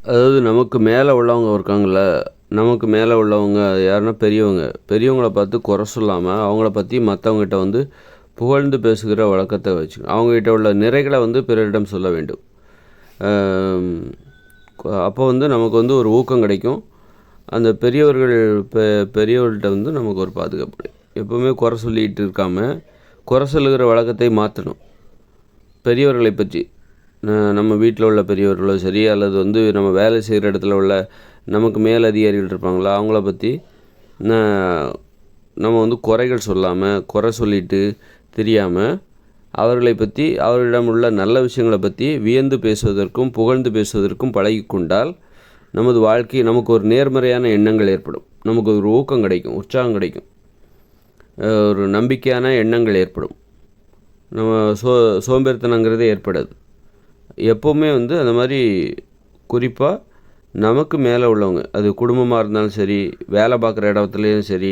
அதாவது நமக்கு மேலே உள்ளவங்க இருக்காங்கள்ல, நமக்கு மேலே உள்ளவங்க யாருன்னா பெரியவங்க. பெரியவங்கள பார்த்து குறை சொல்லாமல் அவங்கள பற்றி மற்றவங்ககிட்ட வந்து புகழ்ந்து பேசுகிற வழக்கத்தை வச்சுக்கணும். அவங்ககிட்ட உள்ள நிறைகளை வந்து பிறரிடம் சொல்ல வேண்டும். அப்போ வந்து நமக்கு வந்து ஒரு ஊக்கம் கிடைக்கும். அந்த பெரியவர்கள் பெரியவர்கள்ட்ட வந்து நமக்கு ஒரு பாதுகாப்பு. எப்போவுமே குறை சொல்லிகிட்டு இருக்காமல் குறை சொல்லுகிற வழக்கத்தை மாற்றணும். பெரியவர்களை பற்றி நம்ம வீட்டில் உள்ள பெரியவர்களோ சரி, அல்லது வந்து நம்ம வேலை செய்கிற இடத்துல உள்ள நமக்கு மேல் அதிகாரிகள் இருப்பாங்களா, அவங்கள பற்றி நம்ம வந்து குறைகள் சொல்லாமல், குறை சொல்லிட்டு தெரியாமல், அவர்களை பற்றி அவர்களிடம் உள்ள நல்ல விஷயங்களை பற்றி வியந்து பேசுவதற்கும் புகழ்ந்து பேசுவதற்கும் பழகி கொண்டால் நமது வாழ்க்கை நமக்கு ஒரு நேர்மறையான எண்ணங்கள் ஏற்படும். நமக்கு ஒரு ஊக்கம் கிடைக்கும், உற்சாகம் கிடைக்கும், ஒரு நம்பிக்கையான எண்ணங்கள் ஏற்படும். நம்ம சோம்பேறித்தனங்கிறதே ஏற்படாது. எப்போவுமே வந்து அந்த மாதிரி குறிப்பாக நமக்கு மேலே உள்ளவங்க, அது குடும்பமாக இருந்தாலும் சரி, வேலை பார்க்குற இடத்துலையும் சரி,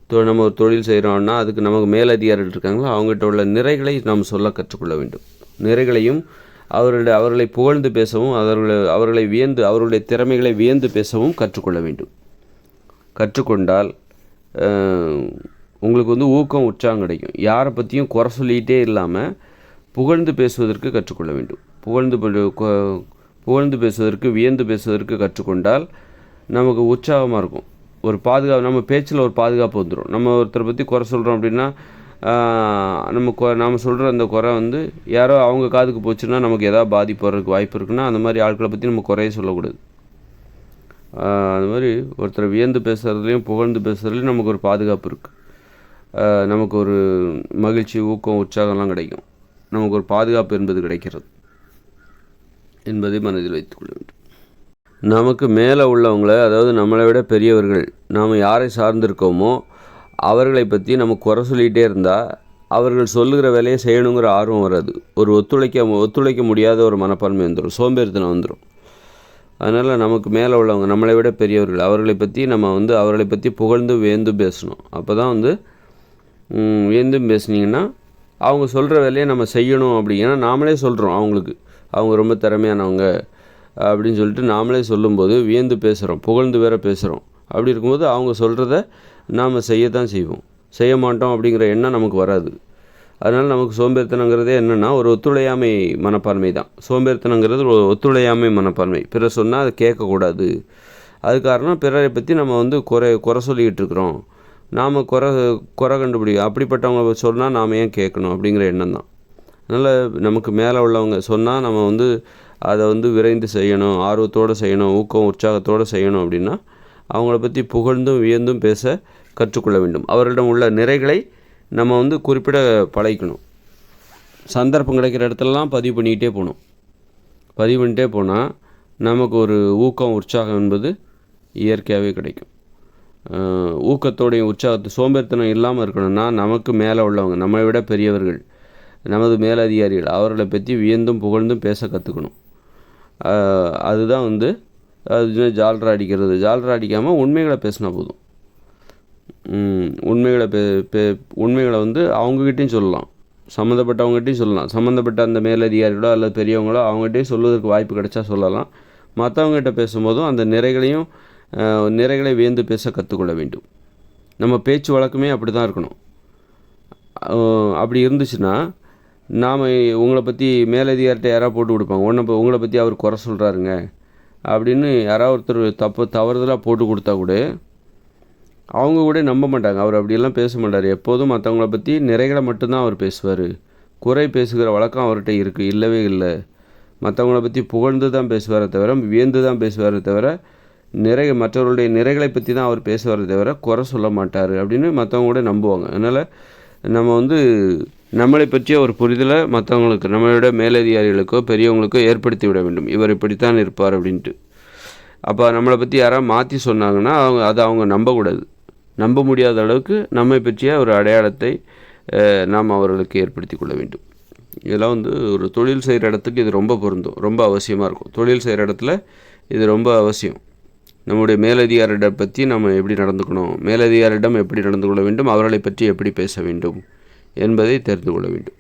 நம்ம ஒரு தொழில் செய்கிறோம்னா அதுக்கு நமக்கு மேலதிகாரிகள் இருக்காங்களோ அவங்ககிட்ட உள்ள நிறைகளை நாம் சொல்ல கற்றுக்கொள்ள வேண்டும். நிறைகளையும் அவர்களை புகழ்ந்து பேசவும் அவர்களை வியந்து அவர்களுடைய திறமைகளை வியந்து பேசவும் கற்றுக்கொள்ள வேண்டும். கற்றுக்கொண்டால் உங்களுக்கு வந்து ஊக்கம் உற்சாகம் கிடைக்கும். யாரை பற்றியும் குறை சொல்லிகிட்டே இல்லாமல் புகழ்ந்து பேசுவதற்கு கற்றுக்கொள்ள வேண்டும். புகழ்ந்து பேசுவதற்கு வியந்து பேசுவதற்கு கற்றுக்கொண்டால் நமக்கு உற்சாகமாக இருக்கும். ஒரு பாதுகாப்பு, நம்ம பேச்சில் ஒரு பாதுகாப்பு வந்துடும். நம்ம ஒருத்தரை பற்றி குறை சொல்கிறோம் அப்படின்னா நாம் சொல்கிற அந்த குறை வந்து யாரோ அவங்க காதுக்கு போச்சுன்னா நமக்கு எதாவது பாதிப்பு வர்றதுக்கு வாய்ப்பு இருக்குன்னா அந்த மாதிரி ஆட்களை பற்றி நம்ம குறைய சொல்லக்கூடாது. அது மாதிரி ஒருத்தரை வியந்து பேசுகிறதுலையும் புகழ்ந்து பேசுகிறதுலையும் நமக்கு ஒரு பாதுகாப்பு இருக்குது. நமக்கு ஒரு மகிழ்ச்சி, ஊக்கம், உற்சாகம்லாம் கிடைக்கும். நமக்கு ஒரு பாதுகாப்பு என்பது கிடைக்கிறது என்பதை மனதில் வைத்துக்கொள்ள வேண்டும். நமக்கு மேலே உள்ளவங்கள, அதாவது நம்மளை விட பெரியவர்கள், நாம் யாரை சார்ந்திருக்கோமோ அவர்களை பற்றி நம்ம குறை சொல்லிகிட்டே இருந்தால் அவர்கள் சொல்லுகிற வேலையை செய்யணுங்கிற ஆர்வம் வராது. ஒரு ஒத்துழைக்க முடியாத ஒரு மனப்பான்மை வந்துடும், சோம்பேறித்தனம் வந்துடும். அதனால் நமக்கு மேலே உள்ளவங்க, நம்மளை விட பெரியவர்கள், அவர்களை பற்றி நம்ம வந்து அவர்களை பற்றி புகழ்ந்து வியந்து பேசணும். அப்போ தான் வந்து வியந்து பேசுனீங்கன்னா அவங்க சொல்கிற வேலையை நம்ம செய்யணும். அப்படின்னா நாமளே சொல்கிறோம் அவங்களுக்கு, அவங்க ரொம்ப திறமையானவங்க அப்படின்னு சொல்லிட்டு நாமளே சொல்லும்போது வியந்து பேசுகிறோம், புகழ்ந்து வேற பேசுகிறோம். அப்படி இருக்கும்போது அவங்க சொல்கிறத நாம் செய்யத்தான் செய்வோம். செய்ய மாட்டோம் அப்படிங்கிற எண்ணம் நமக்கு வராது. அதனால் நமக்கு சோம்பேறித்தனங்கிறதே என்னென்னா ஒரு ஒத்துழையாமை மனப்பான்மை தான். சோம்பேறித்தனங்கிறது ஒரு ஒத்துழையாமை மனப்பான்மை. பிறர் சொன்னால் அதை கேட்கக்கூடாது. அது காரணம் பிறரை பற்றி நம்ம வந்து குறை சொல்லிக்கிட்டு இருக்கிறோம். நாம் குறை கண்டுபிடிக்கும். அப்படிப்பட்டவங்க சொன்னால் நாம் ஏன் கேட்கணும் அப்படிங்கிற எண்ணம் தான். அதனால் நமக்கு மேலே உள்ளவங்க சொன்னால் நம்ம வந்து அதை வந்து விரைந்து செய்யணும், ஆர்வத்தோடு செய்யணும், ஊக்கம் உற்சாகத்தோடு செய்யணும். அப்படின்னா அவங்கள பற்றி புகழ்ந்தும் வியந்தும் பேச கற்றுக்கொள்ள வேண்டும். அவர்களிடம் உள்ள நிறைகளை நம்ம வந்து குறிப்பிட பழகிக்கணும். சந்தர்ப்பம் கிடைக்கிற இடத்துலலாம் பதிவு பண்ணிகிட்டே போனால் நமக்கு ஒரு ஊக்கம் உற்சாகம் என்பது இயற்கையாகவே கிடைக்கும். ஊக்கத்தோடைய உற்சாகத்தை, சோம்பேறித்தனம் இல்லாமல் இருக்கணும்னா நமக்கு மேலே உள்ளவங்க, நம்மை விட பெரியவர்கள், நமது மேலதிகாரிகள், அவர்களை பற்றி வியந்தும் புகழ்ந்தும் பேச கற்றுக்கணும். அதுதான் வந்து அது ஜால்ரா அடிக்காமல் உண்மைகளை பேசினா போதும். உண்மைகளை வந்து அவங்ககிட்டையும் சொல்லலாம், சம்மந்தப்பட்டவங்ககிட்டையும் சொல்லலாம். சம்மந்தப்பட்ட அந்த மேலதிகாரிகளோ அல்லது பெரியவங்களோ அவங்ககிட்டையும் சொல்வதற்கு வாய்ப்பு கிடைச்சா சொல்லலாம். மற்றவங்ககிட்ட பேசும்போதும் அந்த நிறைகளை வியந்து பேச கற்றுக்கொள்ள வேண்டும். நம்ம பேச்சு வழக்கமே அப்படி தான் இருக்கணும். அப்படி இருந்துச்சுன்னா நாம் உங்களை பற்றி மேலதிகாரிட்ட யாராவது போட்டு கொடுப்பாங்க, உங்களை பற்றி அவர் குறை சொல்கிறாருங்க அப்படின்னு யாராவது ஒருத்தர் தவறுதலாக போட்டு கொடுத்தா கூட அவங்க கூட நம்ப மாட்டாங்க. அவர் அப்படியெல்லாம் பேச மாட்டார். எப்போதும் மற்றவங்கள பற்றி நிறைகளை மட்டும்தான் அவர் பேசுவார். குறை பேசுகிற வழக்கம் அவர்கிட்ட இல்லவே இல்லை. மற்றவங்கள பற்றி புகழ்ந்து தான் பேசுவாரே தவிர, வியந்து தான் பேசுவாரே தவிர, மற்றவர்களுடைய நிறைகளை பற்றி தான் அவர் பேசுவாரே தவிர குறை சொல்ல மாட்டார் அப்படின்னு மற்றவங்க கூட நம்புவாங்க. அதனால் நம்ம வந்து நம்மளை பற்றிய ஒரு புரிதலை மற்றவங்களுக்கு, நம்மளோட மேலதிகாரிகளுக்கோ பெரியவங்களுக்கோ ஏற்படுத்தி விட வேண்டும். இவர் இப்படித்தான் இருப்பார் அப்படின்ட்டு. அப்போ நம்மளை பற்றி யாராவது மாற்றி சொன்னாங்கன்னா அவங்க நம்பக்கூடாது. நம்ப முடியாத அளவுக்கு நம்மை பற்றிய ஒரு அடையாளத்தை நாம் அவர்களுக்கு ஏற்படுத்தி கொள்ள வேண்டும். இதெல்லாம் வந்து ஒரு தொழில் செய்கிற இடத்துக்கு இது ரொம்ப பொருந்தும், ரொம்ப அவசியமாக இருக்கும். தொழில் செய்கிற இடத்துல இது ரொம்ப அவசியம். நம்முடைய மேலதிகாரிடம் பற்றி நம்ம எப்படி நடந்துக்கணும், மேலதிகாரிடம் எப்படி நடந்து கொள்ள வேண்டும், அவர்களை பற்றி எப்படி பேச வேண்டும் என்பதை தெரிந்து கொள்ள வேண்டும்.